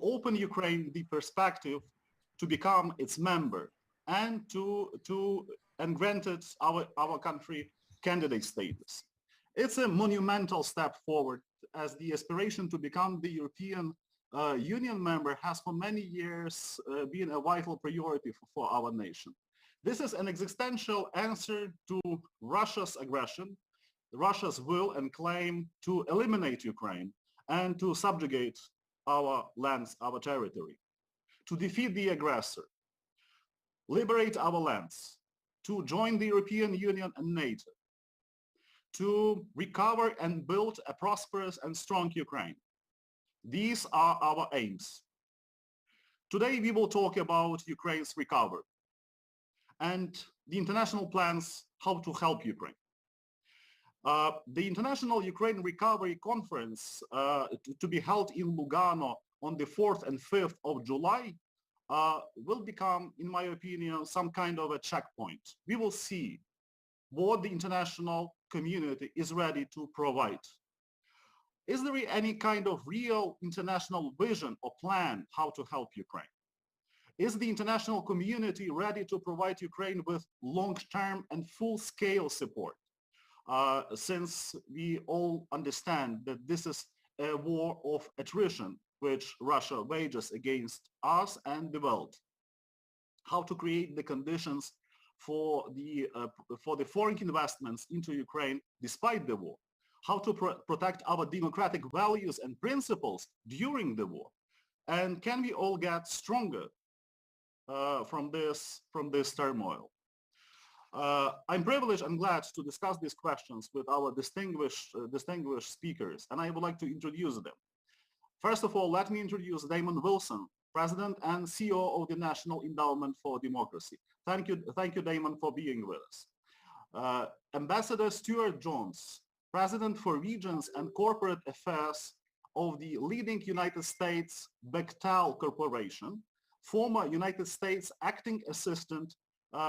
open Ukraine the perspective to become its member and and granted our country candidate status. It's a monumental step forward, as the aspiration to become the European Union member has for many years been a vital priority for our nation. This is an existential answer to Russia's aggression, Russia's will and claim to eliminate Ukraine and to subjugate our lands, our territory, to defeat the aggressor, liberate our lands, to join the European Union and NATO, to recover and build a prosperous and strong Ukraine. These are our aims. Today we will talk about Ukraine's recovery and the international plans how to help Ukraine. The International Ukraine Recovery Conference to be held in Lugano on the 4th and 5th of July will become, in my opinion, some kind of a checkpoint. We will see what the international community is ready to provide. Is there any kind of real international vision or plan how to help Ukraine? Is the international community ready to provide Ukraine with long-term and full-scale support? Since we all understand that this is a war of attrition which Russia wages against us and the world. How to create the conditions for the foreign investments into Ukraine despite the war. How to protect our democratic values and principles during the war. And can we all get stronger from this turmoil? I'm privileged and glad to discuss these questions with our distinguished speakers, and I would like to introduce them. First of all, let me introduce Damon Wilson, President and CEO of the National Endowment for Democracy. Thank you, Damon, for being with us. Ambassador Stuart Jones, President for Regions and Corporate Affairs of the leading United States Bechtel Corporation, former United States Acting Assistant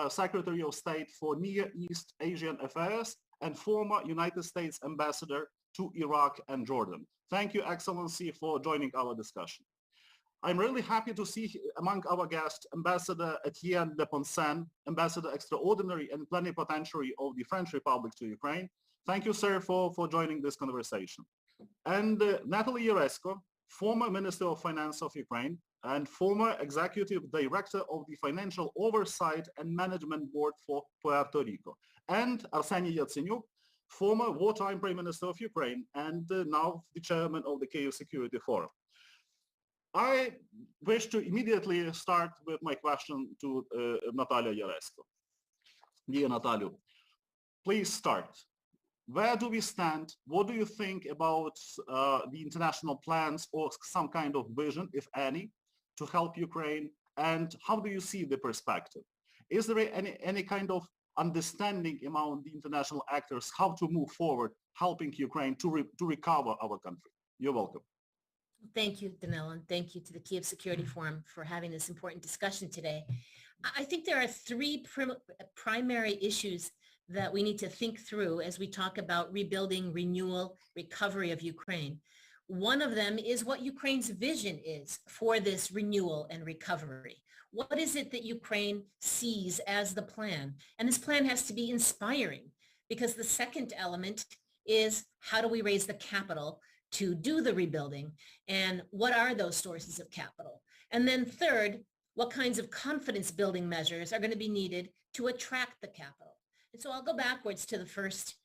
Secretary of State for Near East Asian Affairs, and former United States Ambassador to Iraq and Jordan. Thank you, Excellency, for joining our discussion. I'm really happy to see among our guests Ambassador Etienne de Poncins, Ambassador Extraordinary and Plenipotentiary of the French Republic to Ukraine. Thank you, sir, for joining this conversation. And Natalie Jaresko, former Minister of Finance of Ukraine and former Executive Director of the Financial Oversight and Management Board for Puerto Rico. And Arseniy Yatsenyuk, former wartime Prime Minister of Ukraine and now the Chairman of the Kyiv Security Forum. I wish to immediately start with my question to Natalia Jaresko. Dear Natalia, please start. Where do we stand? What do you think about the international plans or some kind of vision, if any, to help Ukraine? And how do you see the perspective? Is there any kind of understanding among the international actors how to move forward, helping Ukraine to recover our country? You're welcome. Thank you, Danylo, and thank you to the Kyiv Security Forum for having this important discussion today. I think there are three primary issues that we need to think through as we talk about rebuilding, renewal, recovery of Ukraine. One of them is what Ukraine's vision is for this renewal and recovery. What is it that Ukraine sees as the plan? And this plan has to be inspiring, because the second element is how do we raise the capital to do the rebuilding, and what are those sources of capital? And then third, what kinds of confidence building measures are going to be needed to attract the capital? And so I'll go backwards to the first,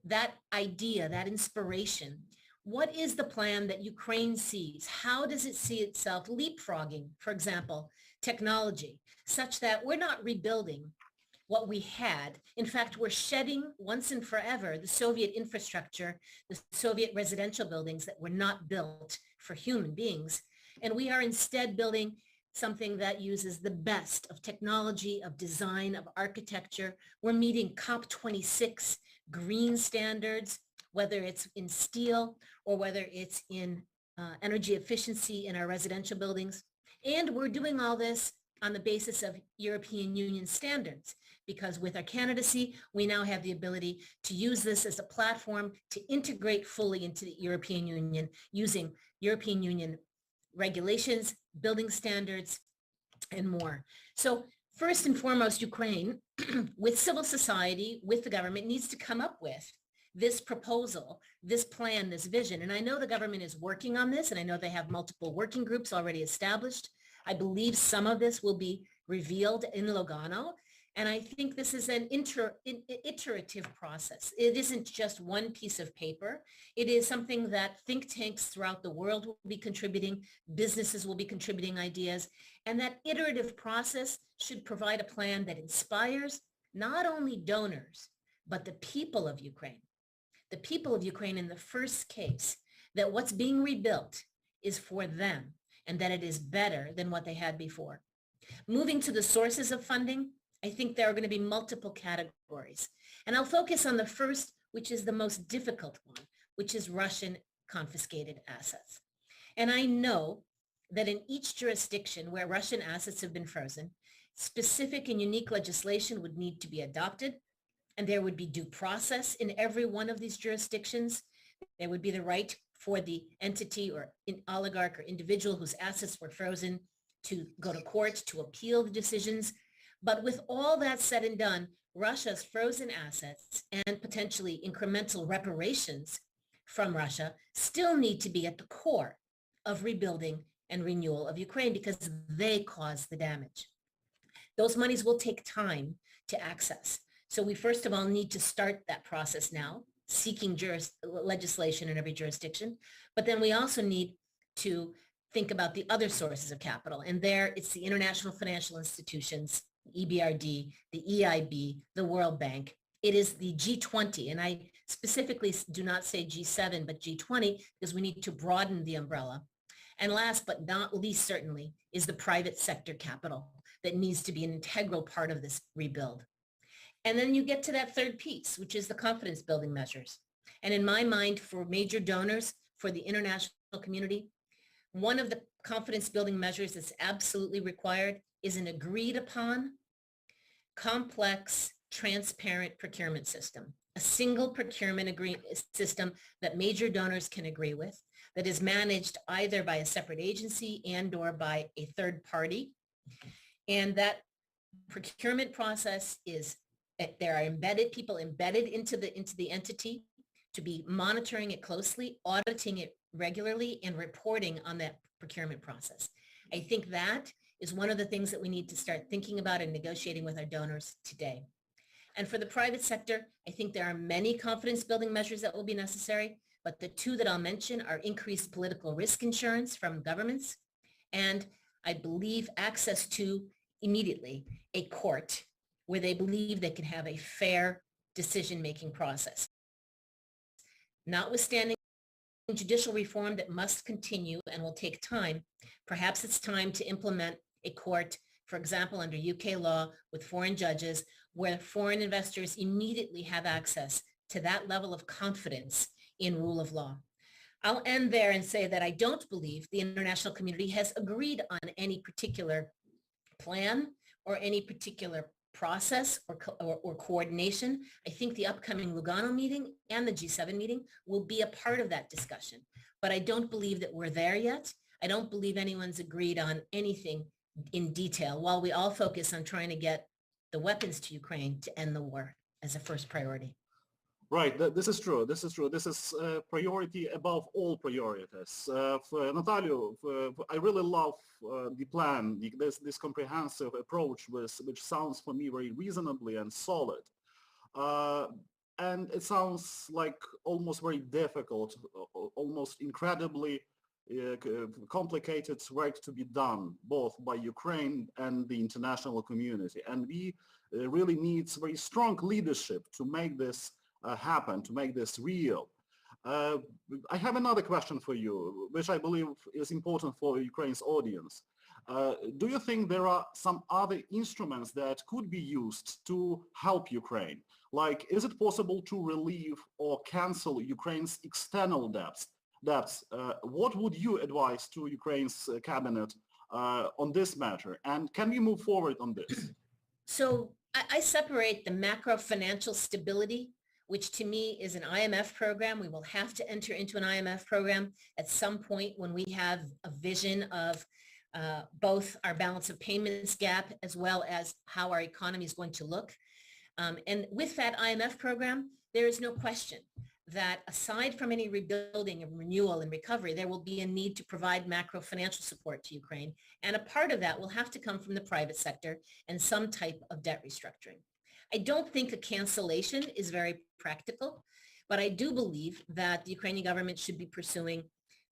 that idea, that inspiration. What is the plan that Ukraine sees? How does it see itself leapfrogging, for example, technology, such that we're not rebuilding what we had. In fact, we're shedding once and forever the Soviet infrastructure, the Soviet residential buildings that were not built for human beings. And we are instead building something that uses the best of technology, of design, of architecture. We're meeting COP26 green standards, whether it's in steel or whether it's in energy efficiency in our residential buildings. And we're doing all this on the basis of European Union standards, because with our candidacy, we now have the ability to use this as a platform to integrate fully into the European Union using European Union regulations, building standards, and more. So first and foremost, Ukraine, with civil society, with the government, needs to come up with this proposal, this plan, this vision. And I know the government is working on this, and I know they have multiple working groups already established. I believe some of this will be revealed in Lugano. And I think this is an iterative process. It isn't just one piece of paper. It is something that think tanks throughout the world will be contributing, businesses will be contributing ideas, and that iterative process should provide a plan that inspires not only donors, but the people of Ukraine. The people of Ukraine in the first case, that what's being rebuilt is for them and that it is better than what they had before. Moving to the sources of funding, I think there are going to be multiple categories. And I'll focus on the first, which is the most difficult one, which is Russian confiscated assets. And I know that in each jurisdiction where Russian assets have been frozen, specific and unique legislation would need to be adopted, and there would be due process in every one of these jurisdictions. There would be the right for the entity or oligarch or individual whose assets were frozen to go to court to appeal the decisions. But with all that said and done, Russia's frozen assets and potentially incremental reparations from Russia still need to be at the core of rebuilding and renewal of Ukraine because they caused the damage. Those monies will take time to access. So we first of all need to start that process now, seeking legislation in every jurisdiction. But then we also need to think about the other sources of capital. And there it's the international financial institutions, EBRD, the EIB, the World Bank. It is the G20, and I specifically do not say G7, but G20, because we need to broaden the umbrella. And last but not least, certainly, is the private sector capital that needs to be an integral part of this rebuild. And then you get to that third piece, which is the confidence building measures. And in my mind, for major donors, for the international community, one of the confidence building measures that's absolutely required is an agreed upon, complex, transparent procurement system, a single procurement system that major donors can agree with, that is managed either by a separate agency and or by a third party. And that procurement process is, there are people embedded into the entity to be monitoring it closely, auditing it regularly, and reporting on that procurement process. I think that is one of the things that we need to start thinking about and negotiating with our donors today. And for the private sector, I think there are many confidence building measures that will be necessary, but the two that I'll mention are increased political risk insurance from governments, and I believe access to immediately a court where they believe they can have a fair decision-making process. Notwithstanding judicial reform that must continue and will take time, perhaps it's time to implement a court, for example, under UK law with foreign judges, where foreign investors immediately have access to that level of confidence in rule of law. I'll end there and say that I don't believe the international community has agreed on any particular plan or any particular process or coordination. I think the upcoming Lugano meeting and the G7 meeting will be a part of that discussion. But I don't believe that we're there yet. I don't believe anyone's agreed on anything in detail, while we all focus on trying to get the weapons to Ukraine to end the war as a first priority. Right, this is true. This is true. This is priority above all priorities. For Natalie, I really love the plan, this comprehensive approach, which sounds for me very reasonably and solid. And it sounds like almost very difficult, almost incredibly complicated work to be done, both by Ukraine and the international community. And we really need very strong leadership to make this happen, to make this real. I have another question for you, which I believe is important for Ukraine's audience. Do you think there are some other instruments that could be used to help Ukraine? Like, is it possible to relieve or cancel Ukraine's external debts? What would you advise to Ukraine's cabinet on this matter? And can we move forward on this? So I separate the macro financial stability which to me is an IMF program. We will have to enter into an IMF program at some point when we have a vision of both our balance of payments gap as well as how our economy is going to look. And with that IMF program, there is no question that aside from any rebuilding and renewal and recovery, there will be a need to provide macro financial support to Ukraine. And a part of that will have to come from the private sector and some type of debt restructuring. I don't think a cancellation is very practical, but I do believe that the Ukrainian government should be pursuing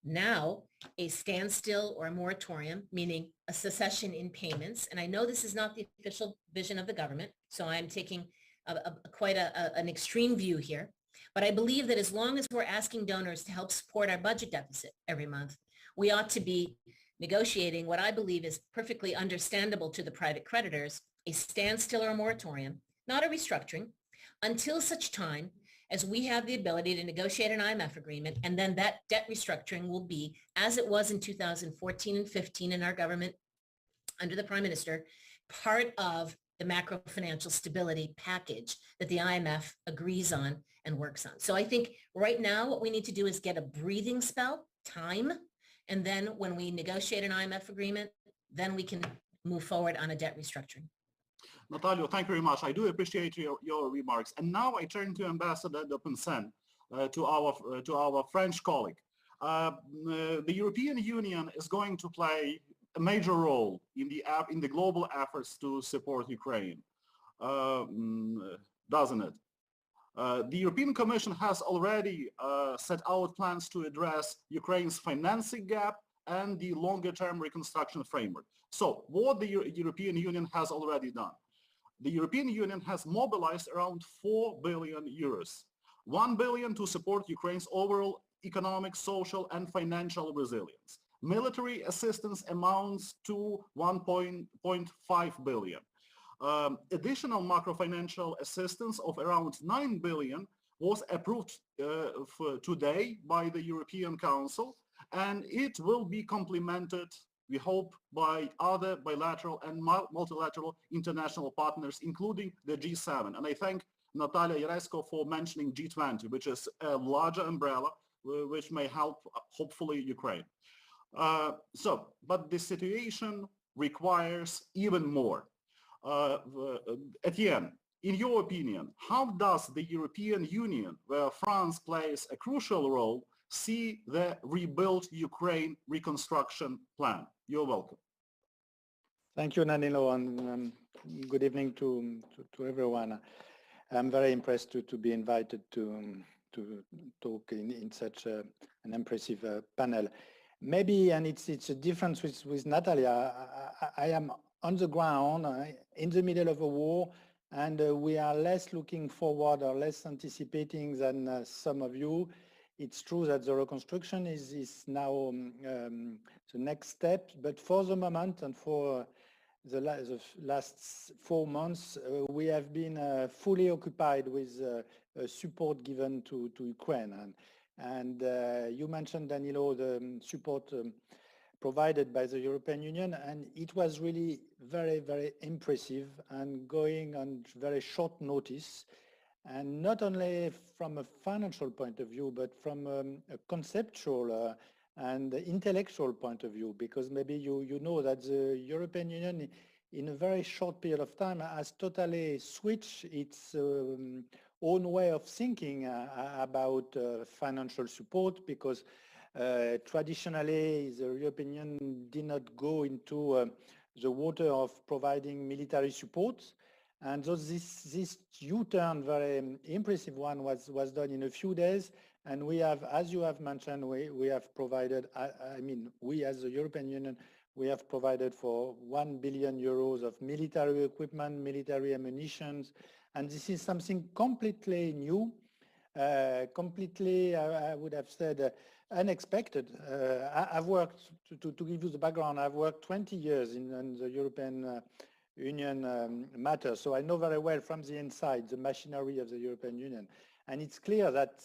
now a standstill or a moratorium, meaning a cessation in payments. And I know this is not the official vision of the government, so I'm taking quite an extreme view here. But I believe that as long as we're asking donors to help support our budget deficit every month, we ought to be negotiating what I believe is perfectly understandable to the private creditors, a standstill or a moratorium, not a restructuring, until such time as we have the ability to negotiate an IMF agreement, and then that debt restructuring will be, as it was in 2014 and 15 in our government under the Prime Minister, part of the macro financial stability package that the IMF agrees on and works on. So I think right now what we need to do is get a breathing spell, time, and then when we negotiate an IMF agreement, then we can move forward on a debt restructuring. Natalie, thank you very much. I do appreciate your remarks. And now I turn to Ambassador de Poncins, to our French colleague. The European Union is going to play a major role in the global efforts to support Ukraine, doesn't it? The European Commission has already set out plans to address Ukraine's financing gap and the longer-term reconstruction framework. So what the European Union has already done? The European Union has mobilized around 4 billion euros, 1 billion to support Ukraine's overall economic, social, and financial resilience. Military assistance amounts to 1.5 billion. Additional macro-financial assistance of around 9 billion was approved today by the European Council, and it will be complemented, we hope, by other bilateral and multilateral international partners, including the G7. And I thank Natalia Jaresko for mentioning G20, which is a larger umbrella which may help, hopefully, Ukraine. But the situation requires even more. Etienne, in your opinion, how does the European Union, where France plays a crucial role, see the Rebuild Ukraine reconstruction plan? You're welcome. Thank you, Danylo, and good evening to everyone. I'm very impressed to be invited to talk in such an impressive panel. Maybe, and it's a difference with Natalie, I am on the ground in the middle of a war, and we are less looking forward or less anticipating than some of you. It's true that the reconstruction is now the next step, but for the moment and for the last 4 months, we have been fully occupied with support given to Ukraine. And you mentioned, Danylo, the support provided by the European Union, and it was really very, very impressive and going on very short notice. And not only from a financial point of view, but from a conceptual and intellectual point of view, because maybe you know that the European Union in a very short period of time has totally switched its own way of thinking about financial support, because traditionally the European Union did not go into the water of providing military support. And so this U-turn, very impressive one, was done in a few days. And we have, as you have mentioned, we have provided, we as the European Union, we have provided for 1 billion euros of military equipment, military ammunitions. And this is something completely new, completely, I would have said, unexpected. I've worked, to give you the background, I've worked 20 years in the European Union matter. So I know very well from the inside the machinery of the European Union. And it's clear that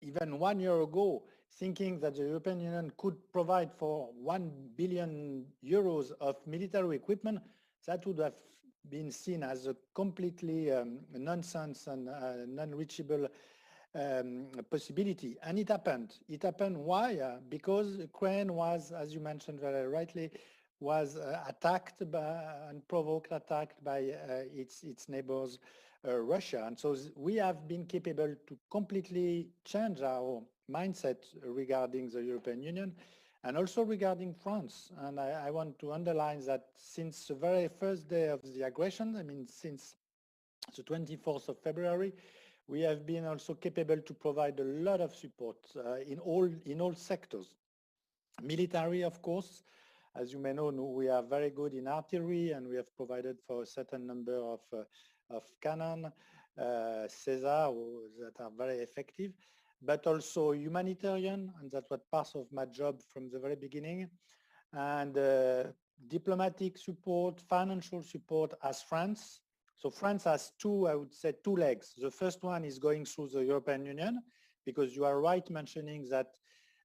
even 1 year ago, thinking that the European Union could provide for 1 billion euros of military equipment, that would have been seen as a completely nonsense and non-reachable possibility. And it happened. It happened. Why? Because Ukraine was, as you mentioned very rightly, was attacked by, and provoked attacked by its neighbors, Russia. And so we have been capable to completely change our mindset regarding the European Union and also regarding France. And I want to underline that since the very first day of the aggression, I mean, since the 24th of February, we have been also capable to provide a lot of support in all sectors. Military, of course. As you may know, we are very good in artillery, and we have provided for a certain number of cannon, Caesar, that are very effective, but also humanitarian, and that's what part of my job from the very beginning, and diplomatic support, financial support as France. So France has two, I would say, two legs. The first one is going through the European Union, because you are right mentioning that,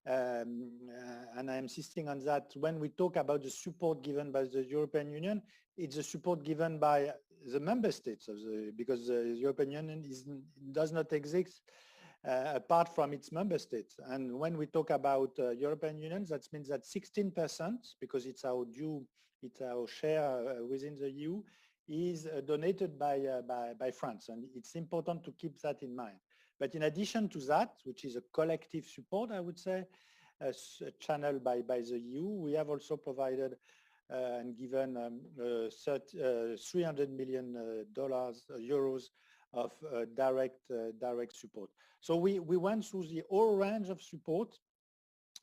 and I'm insisting on that, when we talk about the support given by the European Union, it's the support given by the member states, because the European Union does not exist apart from its member states. And when we talk about European Union, that means that 16%, because it's our due, it's our share within the EU, is donated by France. And it's important to keep that in mind. But in addition to that, which is a collective support, I would say, channeled by the EU, we have also provided and given $300 million euros of direct support. So we went through the whole range of support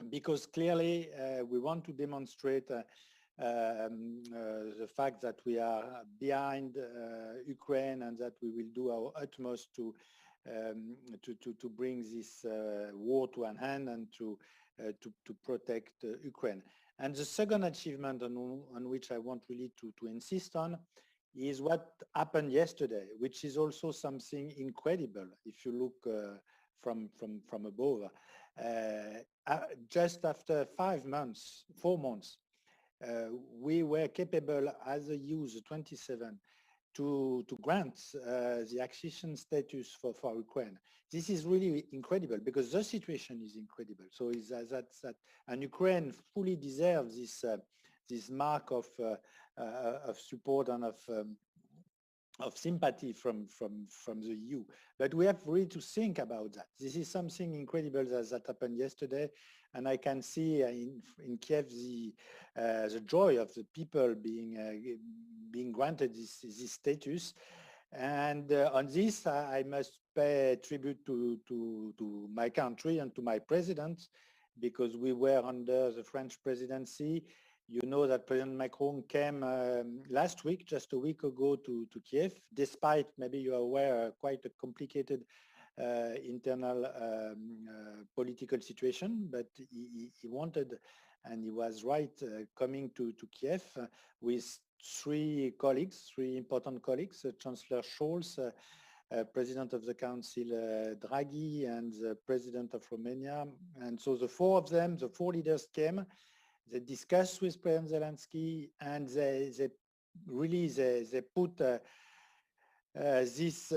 because clearly we want to demonstrate the fact that we are behind Ukraine and that we will do our utmost to bring this war to an end and to protect Ukraine. And the second achievement on which I want really to insist on is what happened yesterday, which is also something incredible if you look from above. Just after 4 months, we were capable as a EU, the 27, to grant the accession status for Ukraine. This is really incredible because the situation is incredible. So and Ukraine fully deserves this mark of support and of sympathy from the EU. But we have really to think about that. This is something incredible that happened yesterday, and I can see in Kyiv the joy of the people being granted this status. And on this, I must pay tribute to my country and to my president, because we were under the French presidency. You know that President Macron came last week, just a week ago, to Kyiv, despite, maybe you are aware, quite a complicated internal political situation, but he wanted, and he was right, coming to Kyiv with three important colleagues, Chancellor Scholz, President of the Council Draghi, and the President of Romania. And so the four leaders came. They discussed with President Zelensky, and they put this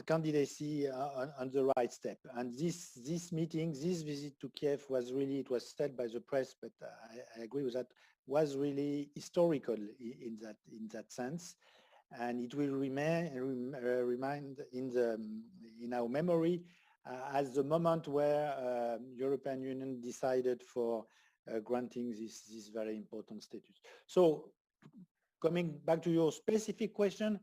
candidacy on the right step. And this meeting, this visit to Kyiv was really, it was said by the press, but I agree with that, was really historical in that sense, and it will remain in our memory as the moment where European Union decided for granting this very important status. So coming back to your specific question,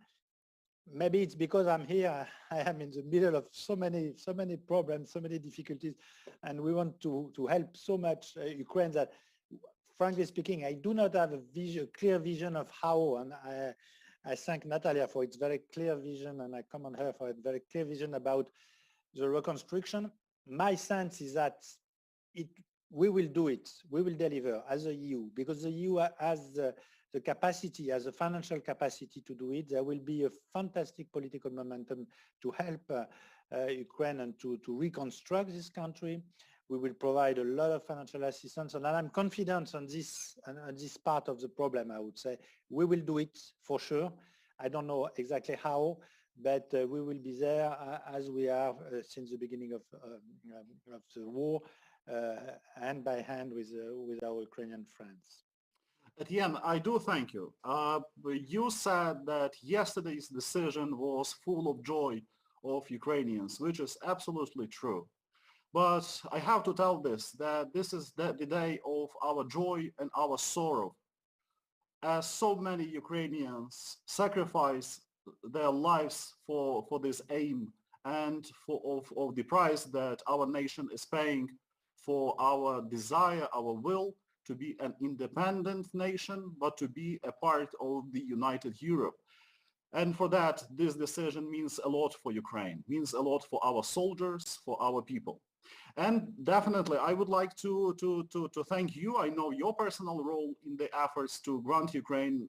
maybe it's because I'm here, I am in the middle of so many problems, so many difficulties, and we want to help so much Ukraine that, frankly speaking, I do not have a clear vision of how, and I thank Natalie for its very clear vision, and I commend her for a very clear vision about the reconstruction. My sense is that we will do it, we will deliver as a EU, because the EU has the capacity, has a financial capacity to do it. There will be a fantastic political momentum to help Ukraine and to reconstruct this country. We will provide a lot of financial assistance, and I'm confident on this part of the problem, I would say. We will do it for sure. I don't know exactly how, but we will be there as we are since the beginning of the war, hand by hand with our Ukrainian friends. Etienne, I do thank you. You said that yesterday's decision was full of joy of Ukrainians, which is absolutely true. But I have to tell that this is the day of our joy and our sorrow, as so many Ukrainians sacrifice their lives for this aim and of the price that our nation is paying for our desire, our will to be an independent nation, but to be a part of the united Europe. And for that, this decision means a lot for Ukraine, means a lot for our soldiers, for our people. And definitely, I would like to thank you. I know your personal role in the efforts to grant Ukraine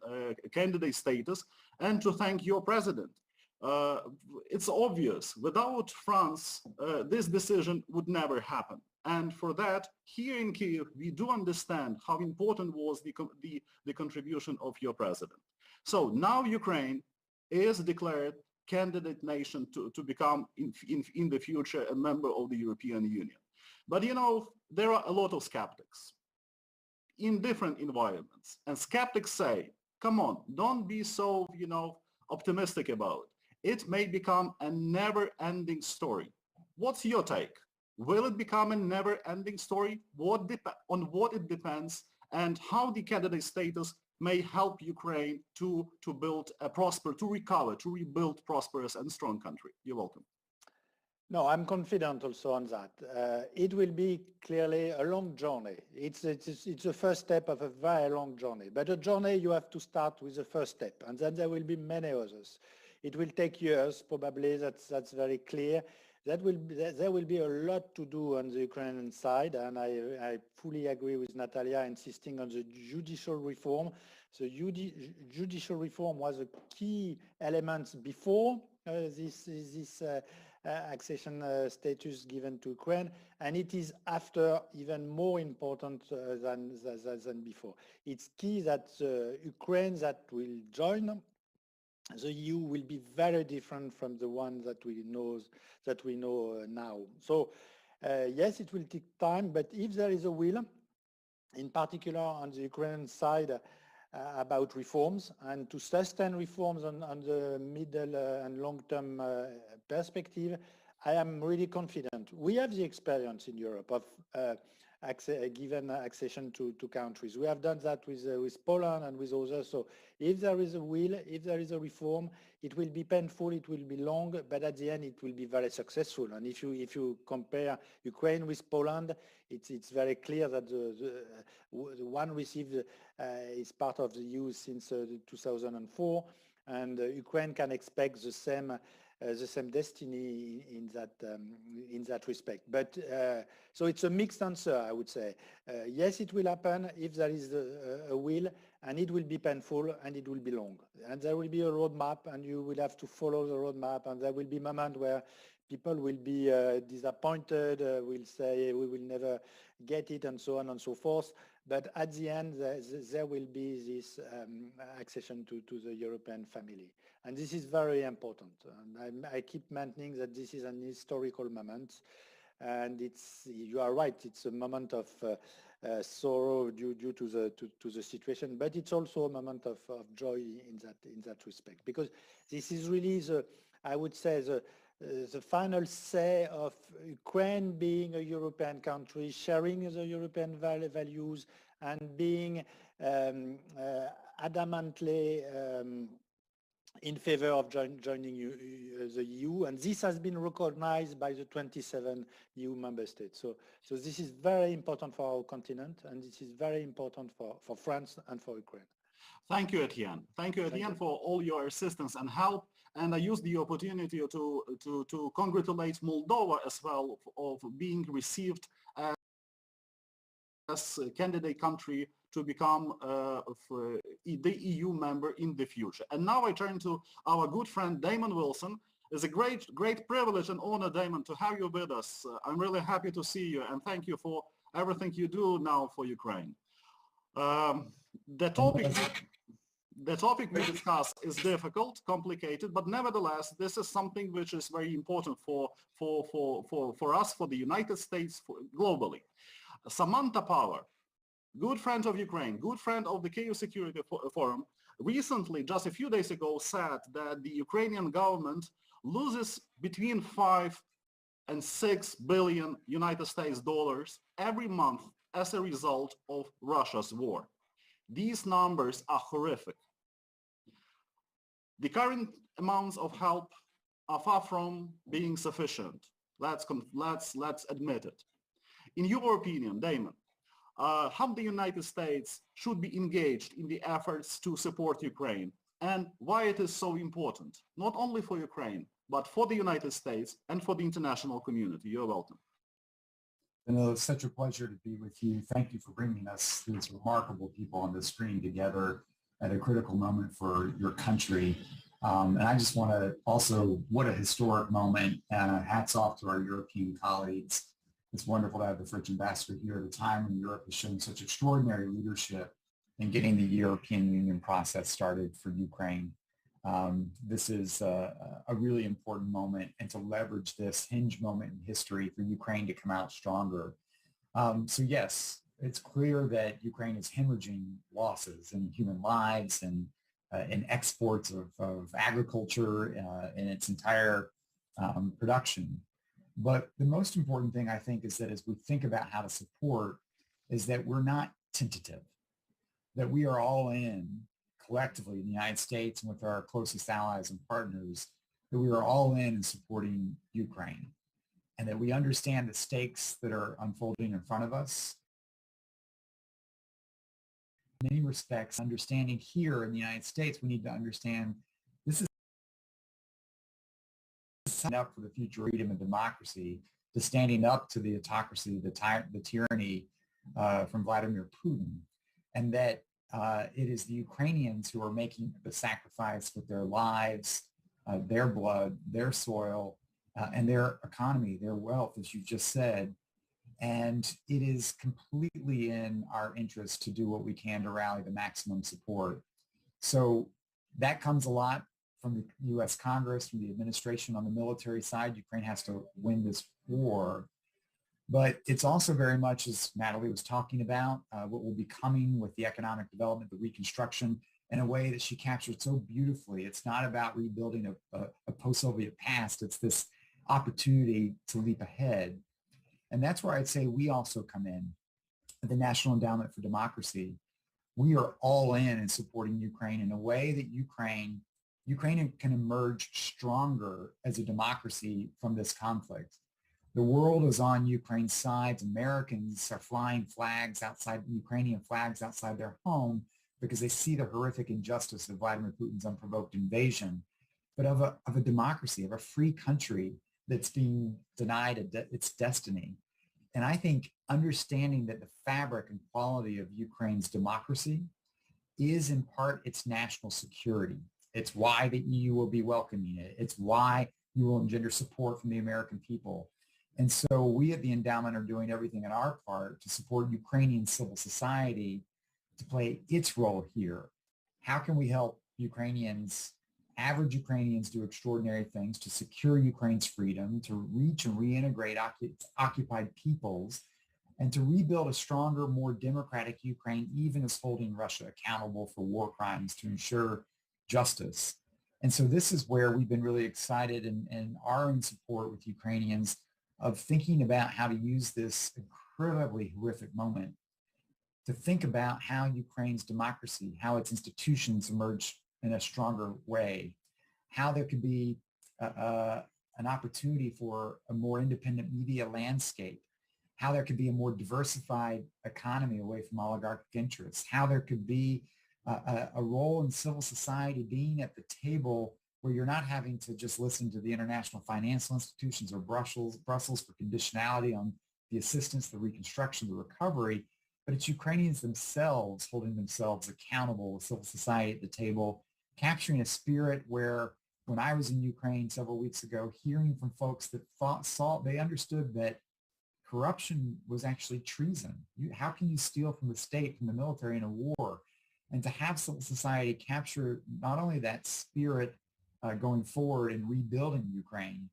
candidate status, and to thank your president. It's obvious, without France, this decision would never happen. And for that, here in Kyiv, we do understand how important was the contribution of your president. So now Ukraine is declared candidate nation to become in the future a member of the European Union. But you know, there are a lot of skeptics in different environments. And skeptics say, come on, don't be so, optimistic about it. It may become a never-ending story. What's your take? Will it become a never-ending story? On what it depends, and how the candidate status may help Ukraine to build to recover, to rebuild prosperous and strong country. You're welcome. No, I'm confident also on that. It will be clearly a long journey. It's the first step of a very long journey. But a journey, you have to start with the first step, and then there will be many others. It will take years, probably. That's very clear. There will be a lot to do on the Ukrainian side, and I fully agree with Natalie insisting on the judicial reform. So judicial reform was a key element before this accession status given to Ukraine, and it is after even more important than before. It's key that Ukraine that will join the EU will be very different from the one that we know now. So yes, it will take time, but if there is a will, in particular on the Ukrainian side, about reforms and to sustain reforms on the middle and long-term perspective, I am really confident. We have the experience in Europe of given accession to countries. We have done that with Poland and with others. So if there is a will, if there is a reform, it will be painful, it will be long, but at the end it will be very successful. And if you compare Ukraine with Poland, it's very clear that the one received is part of the EU since 2004, and Ukraine can expect the same destiny in that respect. But so it's a mixed answer, I would say. Yes, it will happen if there is a will, and it will be painful and it will be long. And there will be a roadmap, and you will have to follow the roadmap, and there will be moments where people will be disappointed, will say we will never get it, and so on and so forth. But at the end, there will be this accession to the European family. And this is very important. And I keep mentioning that this is an historical moment. And you are right, it's a moment of sorrow due to the situation, but it's also a moment of joy in that respect. Because this is really I would say, the final say of Ukraine being a European country, sharing the European values, and being adamantly in favor of joining the EU, and this has been recognized by the 27 EU member states. So this is very important for our continent, and this is very important for France and for Ukraine. Thank you, Etienne. Thank you, Etienne, for all your assistance and help. And I use the opportunity to congratulate Moldova as well of being received as a candidate country to become the EU member in the future. And now I turn to our good friend Damon Wilson, It's a great privilege and honor, Damon, to have you with us. I'm really happy to see you, and thank you for everything you do now for Ukraine. The topic we discuss is difficult, complicated, but nevertheless, this is something which is very important for us, for the United States, globally. Samantha Power, good friend of Ukraine, good friend of the Kyiv Security Forum, recently, just a few days ago, said that the Ukrainian government loses between 5 and 6 billion United States dollars every month as a result of Russia's war. These numbers are horrific. The current amounts of help are far from being sufficient. Let's admit it. In your opinion, Damon, how the United States should be engaged in the efforts to support Ukraine, and why it is so important, not only for Ukraine, but for the United States and for the international community. You're welcome. Danylo, it's such a pleasure to be with you. Thank you for bringing us, these remarkable people on the screen, together at a critical moment for your country. And I just want to also, what a historic moment. Hats off to our European colleagues. It's wonderful to have the French ambassador here at a time when Europe has shown such extraordinary leadership in getting the European Union process started for Ukraine. This is a really important moment, and to leverage this hinge moment in history for Ukraine to come out stronger. So yes, it's clear that Ukraine is hemorrhaging losses in human lives and in exports of agriculture in its entire production. But the most important thing, I think, is that as we think about how to support, is that we're not tentative, that we are all in collectively in the United States and with our closest allies and partners, that we are all in supporting Ukraine, and that we understand the stakes that are unfolding in front of us. In many respects, understanding here in the United States, we need to understand this is setting up for the future freedom and democracy, to standing up to the autocracy, the tyranny from Vladimir Putin, and that it is the Ukrainians who are making the sacrifice with their lives, their blood, their soil, and their economy, their wealth, as you just said. And it is completely in our interest to do what we can to rally the maximum support. So that comes a lot from the U.S. Congress, from the administration on the military side. Ukraine has to win this war. But it's also very much, as Natalie was talking about, what will be coming with the economic development, the reconstruction, in a way that she captured so beautifully. It's not about rebuilding a post-Soviet past. It's this opportunity to leap ahead. And that's where I'd say we also come in. At the National Endowment for Democracy, we are all in supporting Ukraine in a way that Ukraine can emerge stronger as a democracy from this conflict. The world is on Ukraine's side. Americans are flying flags outside, Ukrainian flags outside their home, because they see the horrific injustice of Vladimir Putin's unprovoked invasion, but of a democracy, of a free country that's being denied its destiny. And I think understanding that the fabric and quality of Ukraine's democracy is in part its national security. It's why the EU will be welcoming it. It's why you will engender support from the American people. And so we at the Endowment are doing everything in our part to support Ukrainian civil society to play its role here. How can we help Ukrainians, average Ukrainians, do extraordinary things to secure Ukraine's freedom, to reach and reintegrate occupied peoples, and to rebuild a stronger, more democratic Ukraine, even as holding Russia accountable for war crimes to ensure justice. And so this is where we've been really excited and are in support with Ukrainians of thinking about how to use this incredibly horrific moment to think about how Ukraine's democracy, how its institutions emerge in a stronger way, how there could be an opportunity for a more independent media landscape, how there could be a more diversified economy away from oligarchic interests, how there could be a role in civil society being at the table where you're not having to just listen to the international financial institutions or Brussels for conditionality on the assistance, the reconstruction, the recovery, but it's Ukrainians themselves holding themselves accountable with civil society at the table, capturing a spirit where when I was in Ukraine several weeks ago, hearing from folks that they understood that corruption was actually treason. How can you steal from the state, from the military in a war? And to have civil society capture not only that spirit going forward and rebuilding Ukraine,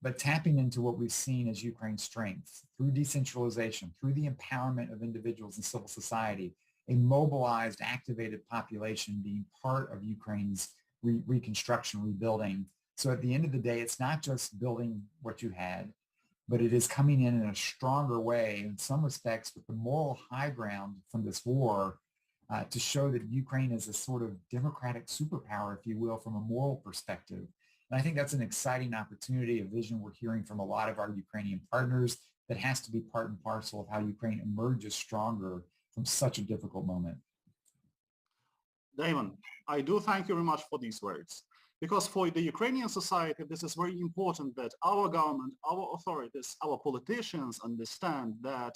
but tapping into what we've seen as Ukraine's strengths through decentralization, through the empowerment of individuals in civil society, a mobilized, activated population being part of Ukraine's reconstruction, rebuilding. So at the end of the day, it's not just building what you had, but it is coming in a stronger way, in some respects, with the moral high ground from this war to show that Ukraine is a sort of democratic superpower, if you will, from a moral perspective. And I think that's an exciting opportunity, a vision we're hearing from a lot of our Ukrainian partners that has to be part and parcel of how Ukraine emerges stronger from such a difficult moment. Damon, I do thank you very much for these words, because for the Ukrainian society, this is very important that our government, our authorities, our politicians understand that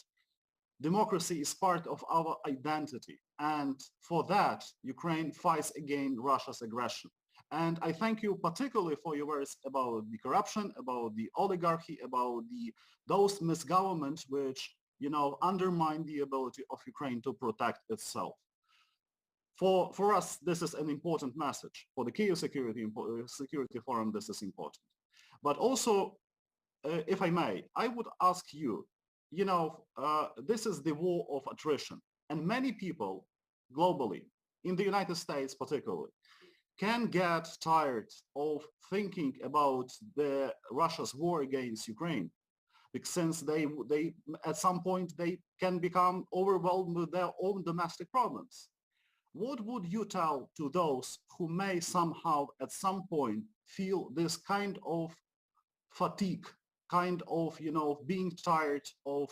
democracy is part of our identity. And for that, Ukraine fights against Russia's aggression. And I thank you particularly for your words about the corruption, about the oligarchy, about those misgovernments which, undermine the ability of Ukraine to protect itself. For us, this is an important message. For the Kyiv Security Forum, this is important. But also, if I may, I would ask you, this is the war of attrition. And many people globally, in the United States particularly, can get tired of thinking about Russia's war against Ukraine, because since they at some point they can become overwhelmed with their own domestic problems. What would you tell to those who may somehow at some point feel this kind of fatigue, kind of, being tired of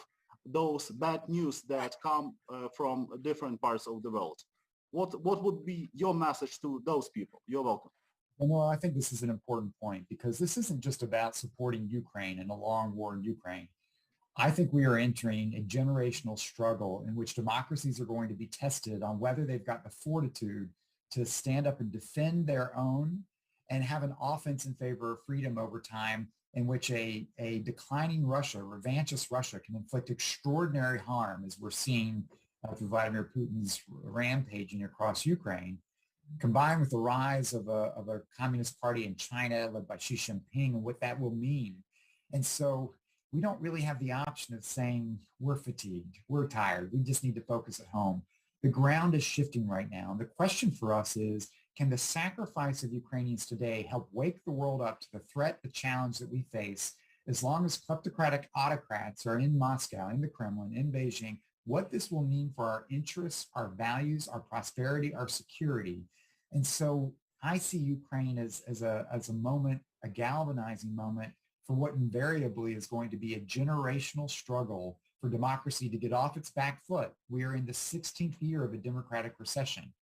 those bad news that come from different parts of the world? What would be your message to those people? You're welcome. Well, I think this is an important point, because this isn't just about supporting Ukraine and a long war in Ukraine. I think we are entering a generational struggle in which democracies are going to be tested on whether they've got the fortitude to stand up and defend their own and have an offense in favor of freedom over time, in which a declining Russia, revanchist Russia, can inflict extraordinary harm, as we're seeing through Vladimir Putin's rampaging across Ukraine, combined with the rise of a communist party in China led by Xi Jinping and what that will mean. And so we don't really have the option of saying we're fatigued, we're tired, we just need to focus at home. The ground is shifting right now. And the question for us is, can the sacrifice of Ukrainians today help wake the world up to the threat, the challenge that we face, as long as kleptocratic autocrats are in Moscow, in the Kremlin, in Beijing, what this will mean for our interests, our values, our prosperity, our security. And so I see Ukraine as a moment, a galvanizing moment for what invariably is going to be a generational struggle for democracy to get off its back foot. We are in the 16th year of a democratic recession,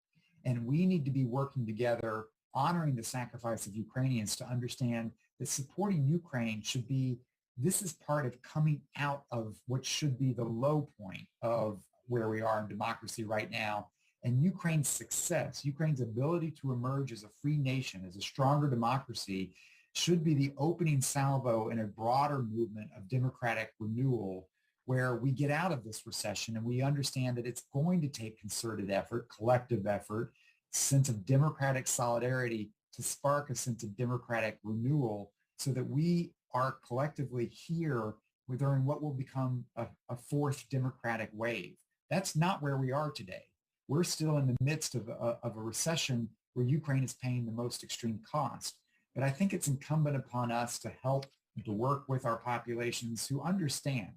and we need to be working together, honoring the sacrifice of Ukrainians, to understand that supporting Ukraine should be, this is part of coming out of what should be the low point of where we are in democracy right now. And Ukraine's success, Ukraine's ability to emerge as a free nation, as a stronger democracy, should be the opening salvo in a broader movement of democratic renewal, where we get out of this recession and we understand that it's going to take concerted effort, collective effort, sense of democratic solidarity to spark a sense of democratic renewal, so that we are collectively here during what will become a fourth democratic wave. That's not where we are today. We're still in the midst of a recession where Ukraine is paying the most extreme cost. But I think it's incumbent upon us to help, to work with our populations who understand.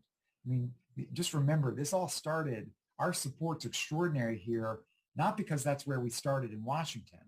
I mean, just remember, this all started, our support's extraordinary here, not because that's where we started in Washington.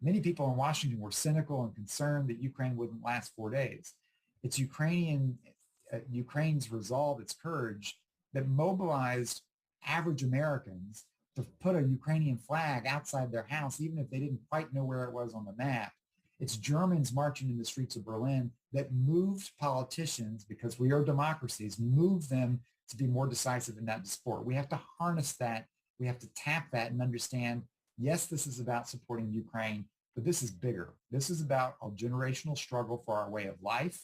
Many people in Washington were cynical and concerned that Ukraine wouldn't last 4 days. It's Ukraine's resolve, its courage, that mobilized average Americans to put a Ukrainian flag outside their house, even if they didn't quite know where it was on the map. It's Germans marching in the streets of Berlin that moved politicians, because we are democracies, moved them to be more decisive in that sport. We have to harness that. We have to tap that and understand, yes, this is about supporting Ukraine, but this is bigger. This is about a generational struggle for our way of life,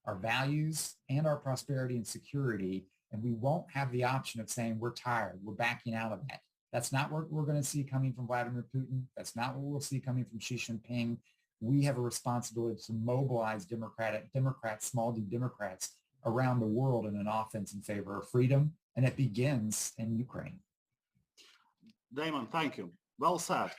our values, and our prosperity and security. And we won't have the option of saying we're tired, we're backing out of that. That's not what we're going to see coming from Vladimir Putin. That's not what we'll see coming from Xi Jinping. We have a responsibility to mobilize Democrats, small d Democrats around the world in an offense in favor of freedom. And it begins in Ukraine. Damon, thank you. Well said.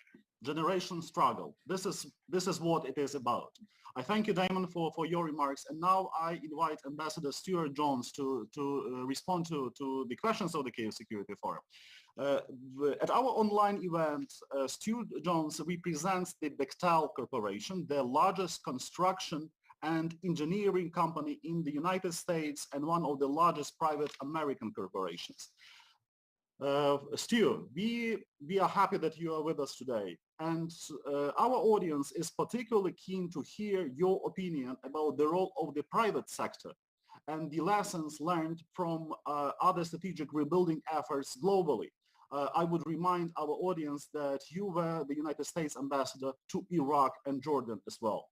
Generation struggle. This is what it is about. I thank you, Damon, for your remarks. And now I invite Ambassador Stuart Jones to respond to the questions of the Kyiv Security Forum. At our online event, Stuart Jones represents the Bechtel Corporation, the largest construction and engineering company in the United States and one of the largest private American corporations. Stuart, we are happy that you are with us today, and our audience is particularly keen to hear your opinion about the role of the private sector and the lessons learned from other strategic rebuilding efforts globally. I would remind our audience that you were the United States ambassador to Iraq and Jordan as well.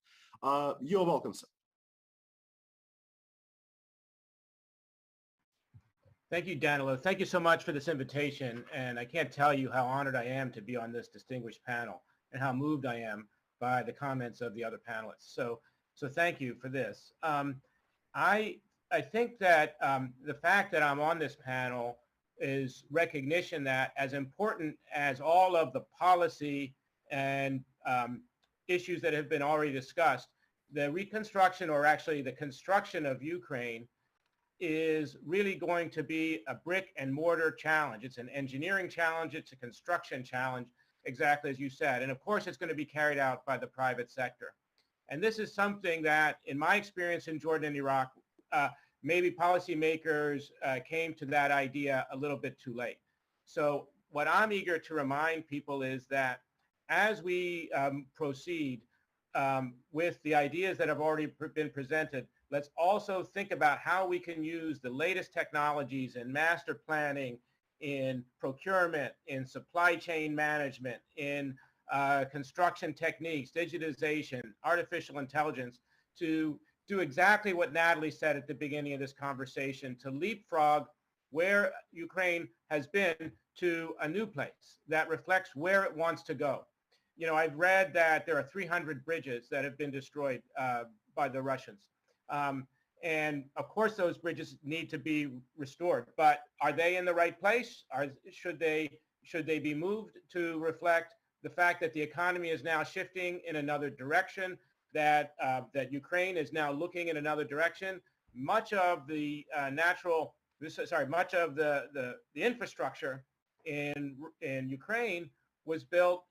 You're welcome, sir. Thank you, Danylo. Thank you so much for this invitation. And I can't tell you how honored I am to be on this distinguished panel and how moved I am by the comments of the other panelists. So thank you for this. I think that the fact that I'm on this panel is recognition that as important as all of the policy and issues that have been already discussed, the reconstruction, or actually the construction of Ukraine, is really going to be a brick and mortar challenge. It's an engineering challenge, it's a construction challenge, exactly as you said. And of course, it's going to be carried out by the private sector. And this is something that, in my experience in Jordan and Iraq, maybe policymakers came to that idea a little bit too late. So what I'm eager to remind people is that as we proceed with the ideas that have already been presented, let's also think about how we can use the latest technologies in master planning, in procurement, in supply chain management, in construction techniques, digitization, artificial intelligence, to do exactly what Natalie said at the beginning of this conversation, to leapfrog where Ukraine has been to a new place that reflects where it wants to go. You know, I've read that there are 300 bridges that have been destroyed by the Russians. And of course, those bridges need to be restored, but are they in the right place? Should they be moved to reflect the fact that the economy is now shifting in another direction, that Ukraine is now looking in another direction? Much of the much of the infrastructure in Ukraine was built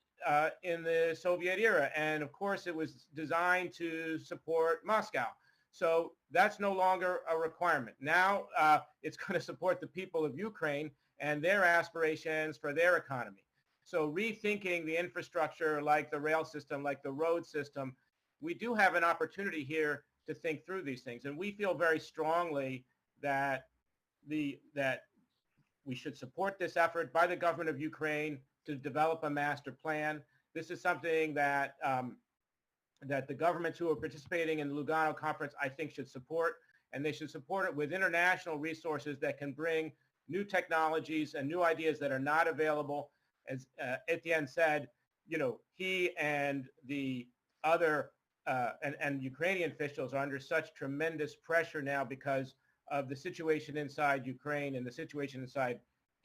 in the Soviet era, and of course, it was designed to support Moscow. So that's no longer a requirement. Now it's going to support the people of Ukraine and their aspirations for their economy. So rethinking the infrastructure, like the rail system, like the road system, we do have an opportunity here to think through these things. And we feel very strongly that we should support this effort by the government of Ukraine to develop a master plan. This is something that that the governments who are participating in the Lugano conference, I think, should support, and they should support it with international resources that can bring new technologies and new ideas that are not available. As Etienne said, you know, he and the other and Ukrainian officials are under such tremendous pressure now because of the situation inside Ukraine and the situation inside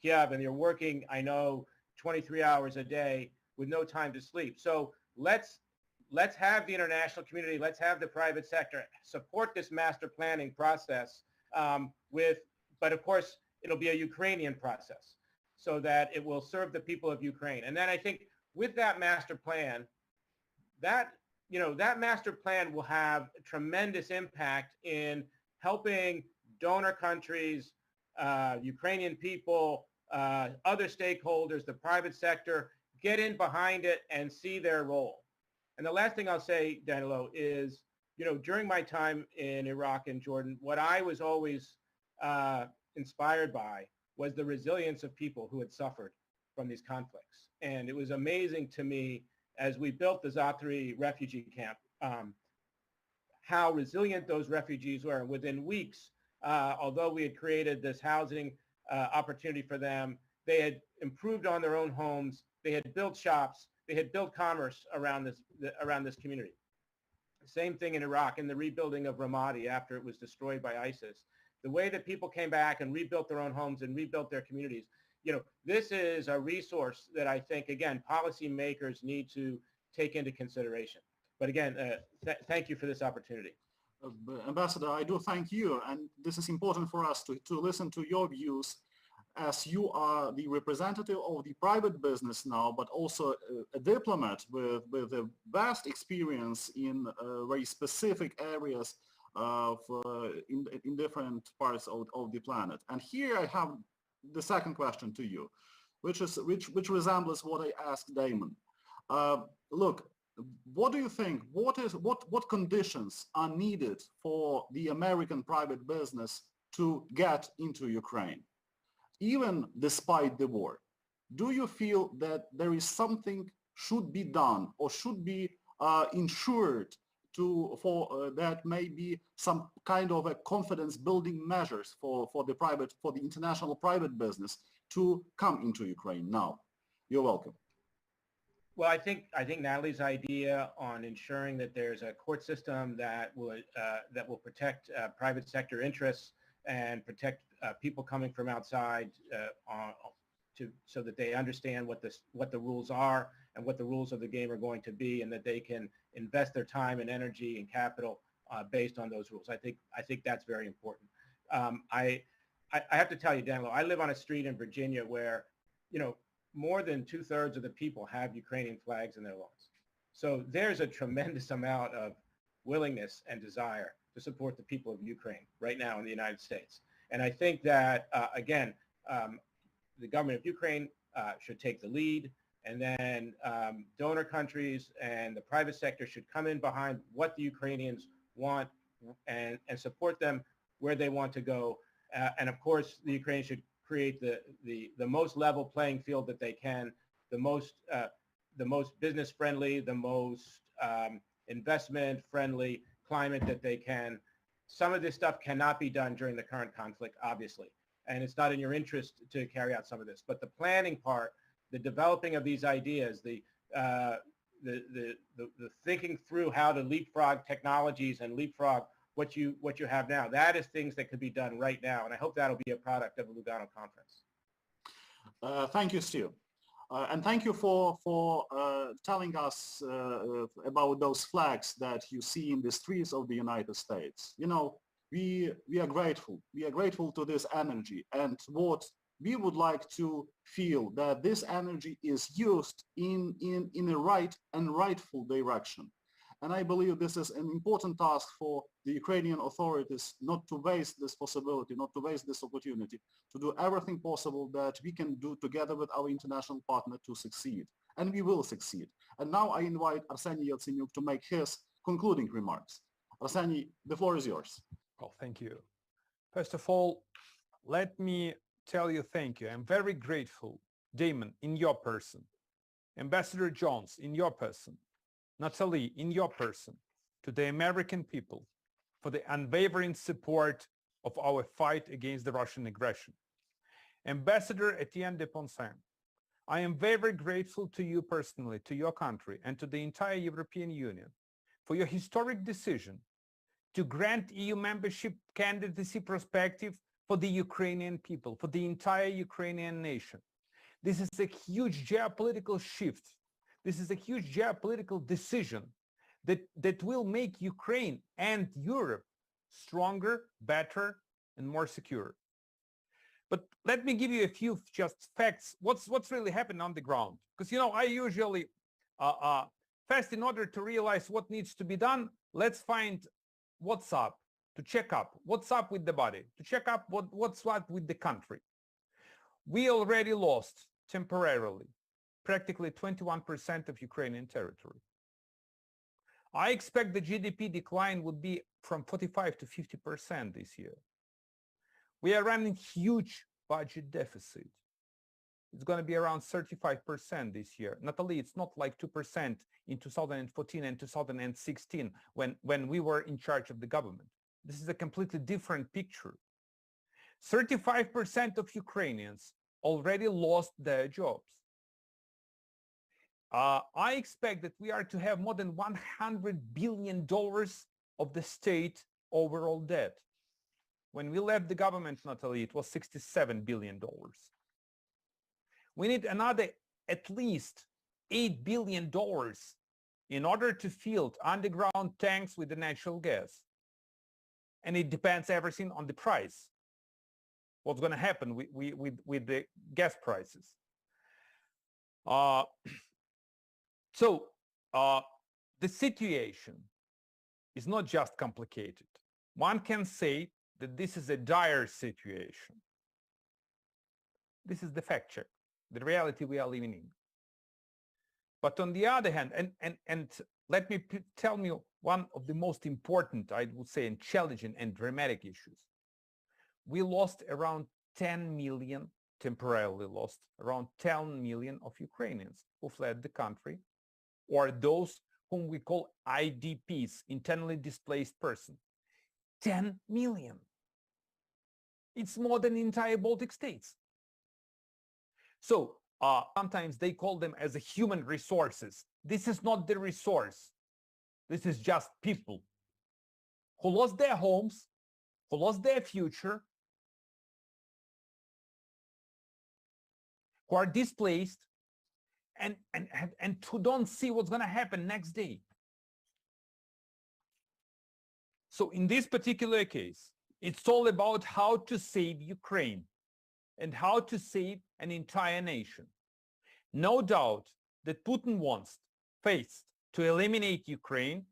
Kyiv, and they're working, I know, 23 hours a day with no time to sleep. So let's have the international community, let's have the private sector support this master planning process but of course, it'll be a Ukrainian process so that it will serve the people of Ukraine. And then I think with that master plan, that master plan will have a tremendous impact in helping donor countries, Ukrainian people, other stakeholders, the private sector, get in behind it and see their role. And the last thing I'll say, Danylo, is, you know, during my time in Iraq and Jordan, what I was always inspired by was the resilience of people who had suffered from these conflicts. And it was amazing to me as we built the Zaatari refugee camp, how resilient those refugees were. Within weeks, although we had created this housing opportunity for them, they had improved on their own homes. They had built shops. They had built commerce around this community. Same thing in Iraq in the rebuilding of Ramadi after it was destroyed by ISIS. The way that people came back and rebuilt their own homes and rebuilt their communities, this is a resource that I think, again, policymakers need to take into consideration. But again, thank you for this opportunity. Ambassador, I do thank you. And this is important for us to listen to your views, as you are the representative of the private business now, but also a diplomat with a vast experience in very specific areas in different parts of the planet. And here I have the second question to you, which resembles what I asked Damon. Look, what do you think? What conditions are needed for the American private business to get into Ukraine, even despite the war? Do you feel that there is something should be done or should be ensured for that may be some kind of a confidence building measures for the international private business to come into Ukraine now? You're welcome. Well, I think Natalie's idea on ensuring that there's a court system that will protect private sector interests and protect people coming from outside so that they understand what the rules are and what the rules of the game are going to be, and that they can invest their time and energy and capital based on those rules. I think that's very important. I have to tell you, Danylo, I live on a street in Virginia where, more than 2/3 of the people have Ukrainian flags in their lawns. So there's a tremendous amount of willingness and desire to support the people of Ukraine right now in the United States. And I think that, again, the government of Ukraine should take the lead, and then donor countries and the private sector should come in behind what the Ukrainians want and support them where they want to go. And of course, the Ukrainians should create the most level playing field that they can, the most business friendly, the most investment friendly climate that they can. Some of this stuff cannot be done during the current conflict, obviously, and it's not in your interest to carry out some of this. But the planning part, the developing of these ideas, the thinking through how to leapfrog technologies and leapfrog what you have now, that is things that could be done right now, and I hope that'll be a product of the Lugano conference. Thank you, Stu. And thank you for telling us about those flags that you see in the streets of the United States. We are grateful. We are grateful to this energy, and what we would like to feel that this energy is used in a right and rightful direction. And I believe this is an important task for the Ukrainian authorities, not to waste this possibility, not to waste this opportunity, to do everything possible that we can do together with our international partner to succeed. And we will succeed. And now I invite Arseniy Yatsenyuk to make his concluding remarks. Arseniy, the floor is yours. Well, thank you. First of all, let me tell you thank you. I'm very grateful, Damon, in your person, Ambassador Jones, in your person, Natalie, in your person, to the American people for the unwavering support of our fight against the Russian aggression. Ambassador Etienne de Poncins, I am very grateful to you personally, to your country, and to the entire European Union for your historic decision to grant EU membership candidacy perspective for the Ukrainian people, for the entire Ukrainian nation. This is a huge geopolitical shift. This is a huge geopolitical decision that will make Ukraine and Europe stronger, better, and more secure. But let me give you a few just facts. What's really happened on the ground? Because, I usually fast in order to realize what needs to be done, let's find what's up, to check up what's up with the body, to check up what's what with the country. We already lost temporarily practically 21% of Ukrainian territory. I expect the GDP decline would be from 45 to 50% this year. We are running huge budget deficit. It's going to be around 35% this year. Natalie, it's not like 2% in 2014 and 2016 when we were in charge of the government. This is a completely different picture. 35% of Ukrainians already lost their jobs. I expect that we are to have more than $100 billion of the state overall debt. When we left the government, Natalie, it was $67 billion. We need another at least $8 billion in order to fill underground tanks with the natural gas. And it depends everything on the price. What's going to happen with the gas prices. The situation is not just complicated. One can say that this is a dire situation. This is the fact check, the reality we are living in. But on the other hand, and let me tell you one of the most important, I would say, and challenging and dramatic issues. We lost around 10 million, temporarily lost around 10 million of Ukrainians who fled the country, or those whom we call IDPs, internally displaced persons. 10 million. It's more than the entire Baltic states. So sometimes they call them as a human resources. This is not the resource. This is just people who lost their homes, who lost their future, who are displaced, and who don't see what's going to happen next day. So in this particular case, it's all about how to save Ukraine and how to save an entire nation. No doubt that Putin wants, first, to eliminate Ukraine,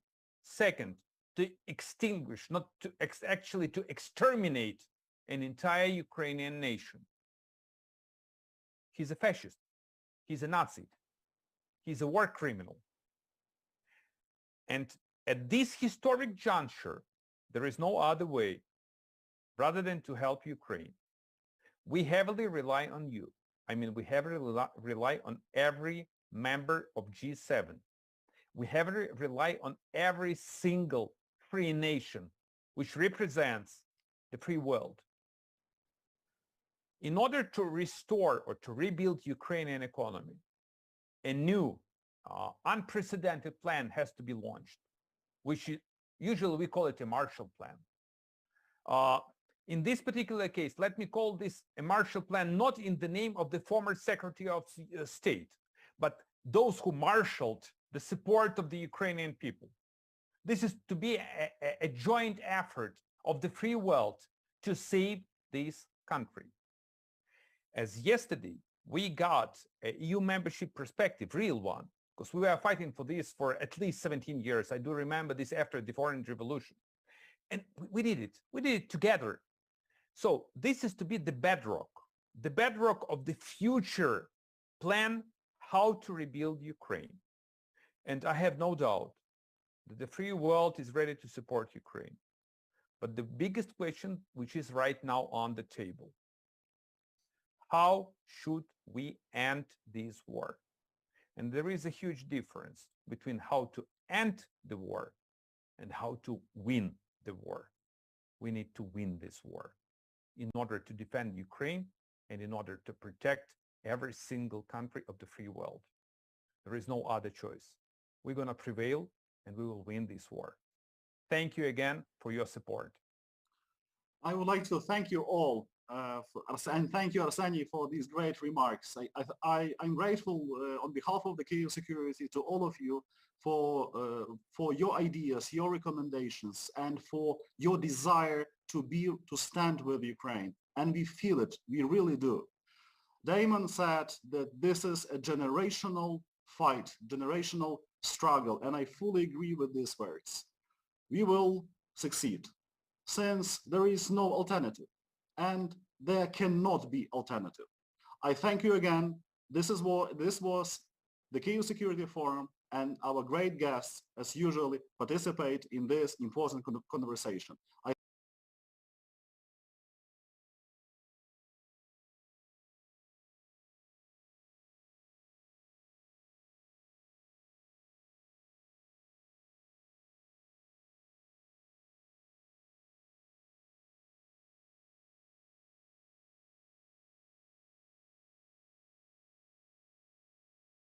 second, to extinguish, not to actually to exterminate an entire Ukrainian nation. He's a fascist. He's a Nazi. He's a war criminal. And at this historic juncture, there is no other way rather than to help Ukraine. We heavily rely on you. I mean, we heavily rely on every member of G7. We heavily rely on every single free nation which represents the free world. In order to restore or to rebuild Ukrainian economy, a new unprecedented plan has to be launched, which usually we call it a Marshall Plan. In this particular case, let me call this a Marshall Plan, not in the name of the former Secretary of State, but those who marshaled the support of the Ukrainian people. This is to be a joint effort of the free world to save this country. As yesterday, we got a EU membership perspective, real one, because we were fighting for this for at least 17 years. I do remember this after the Orange Revolution. And we did it. We did it together. So this is to be the bedrock of the future plan how to rebuild Ukraine. And I have no doubt that the free world is ready to support Ukraine. But the biggest question, which is right now on the table, how should we end this war? And there is a huge difference between how to end the war and how to win the war. We need to win this war in order to defend Ukraine and in order to protect every single country of the free world. There is no other choice. We're going to prevail and we will win this war. Thank you again for your support. I would like to thank you all and thank you, Arseniy, for these great remarks. I'm grateful on behalf of the Kyiv security to all of you for your ideas, your recommendations, and for your desire to stand with Ukraine. And we feel it, we really do. Damon said that this is a generational fight, generational struggle, and I fully agree with these words. We will succeed, since there is no alternative, and there cannot be alternative. I thank you again. This was the Kyiv Security Forum, and our great guests, as usual, participate in this important conversation. I